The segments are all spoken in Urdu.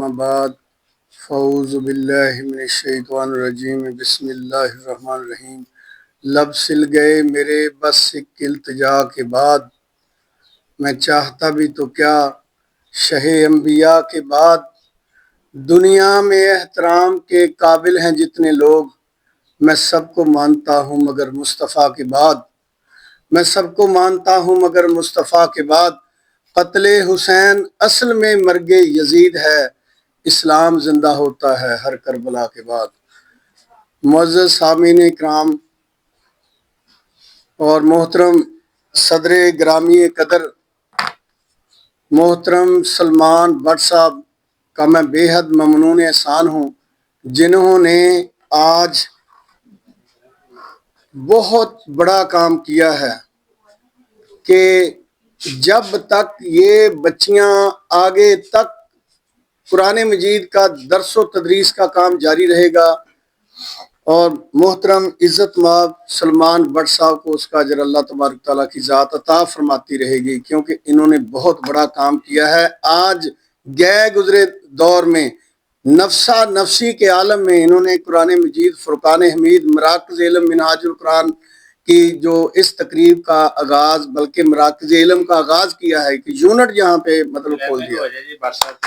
اما بعد فاعوذ باللہ من الشیطان الرجیم بسم اللہ الرحمن الرحیم۔ لب سل گئے میرے بس ایک التجا کے بعد، میں چاہتا بھی تو کیا شہ انبیاء کے بعد۔ دنیا میں احترام کے قابل ہیں جتنے لوگ، میں سب کو مانتا ہوں مگر مصطفیٰ کے بعد۔ میں سب کو مانتا ہوں مگر مصطفیٰ کے بعد۔ قتل حسین اصل میں مرگ یزید ہے، اسلام زندہ ہوتا ہے ہر کربلا کے بعد۔ معزز سامعین اکرام اور محترم صدر گرامی قدر محترم سلمان بٹ صاحب کا میں بے حد ممنون احسان ہوں، جنہوں نے آج بہت بڑا کام کیا ہے کہ جب تک یہ بچیاں آگے تک قرآن مجید کا درس و تدریس کا کام جاری رہے گا، اور محترم عزت مآب سلمان بٹ صاحب کو اس کا اجر اللہ تبارک تعالیٰ کی ذات عطا فرماتی رہے گی، کیونکہ انہوں نے بہت بڑا کام کیا ہے۔ آج گئے گزرے دور میں نفسا نفسی کے عالم میں انہوں نے قرآن مجید، فرقان حمید، مراکز علم، منہاج القرآن کی جو اس تقریب کا آغاز، بلکہ مراکز علم کا آغاز کیا ہے کہ یونٹ جہاں پہ مطلب کھول دیا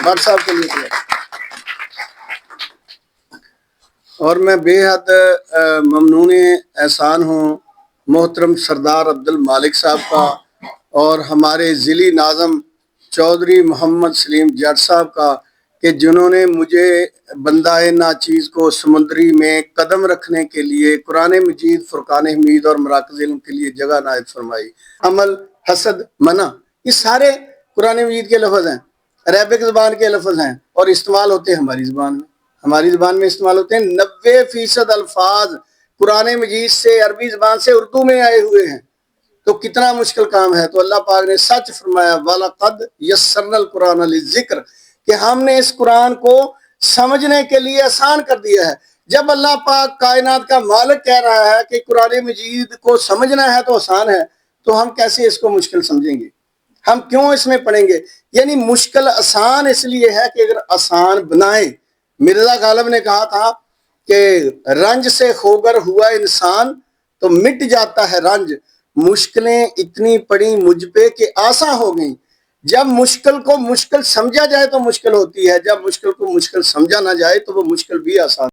بٹ صاحب کے لیے۔ اور میں بے حد ممنون احسان ہوں محترم سردار عبد المالک صاحب کا، اور ہمارے ضلعی ناظم چودھری محمد سلیم جٹ صاحب کا، کہ جنہوں نے مجھے بندہ ناچیز کو سمندری میں قدم رکھنے کے لیے قرآن مجید، فرقان حمید اور مراکز علم کے لیے جگہ عنایت فرمائی۔ عمل، حسد، منع، یہ سارے قرآن مجید کے لفظ ہیں، عربک زبان کے لفظ ہیں، اور استعمال ہوتے ہیں ہماری زبان میں۔ ہماری زبان میں استعمال ہوتے ہیں۔ 90% الفاظ قرآن مجید سے، عربی زبان سے اردو میں آئے ہوئے ہیں، تو کتنا مشکل کام ہے۔ تو اللہ پاک نے سچ فرمایا وَلَقَدْ يَسَّرْنَا الْقُرْآنَ لِلذِّكْرِ، کہ ہم نے اس قرآن کو سمجھنے کے لیے آسان کر دیا ہے۔ جب اللہ پاک کائنات کا مالک کہہ رہا ہے کہ قرآن مجید کو سمجھنا ہے تو آسان ہے، تو ہم کیسے اس کو مشکل سمجھیں گے؟ ہم کیوں اس میں پڑھیں گے؟ یعنی مشکل آسان اس لیے ہے کہ اگر آسان بنائیں۔ مرزا غالب نے کہا تھا کہ رنج سے خوگر ہوا انسان تو مٹ جاتا ہے رنج، مشکلیں اتنی پڑی مجھ پہ کہ آسان ہو گئیں۔ جب مشکل کو مشکل سمجھا جائے تو مشکل ہوتی ہے، جب مشکل کو مشکل سمجھا نہ جائے تو وہ مشکل بھی آسان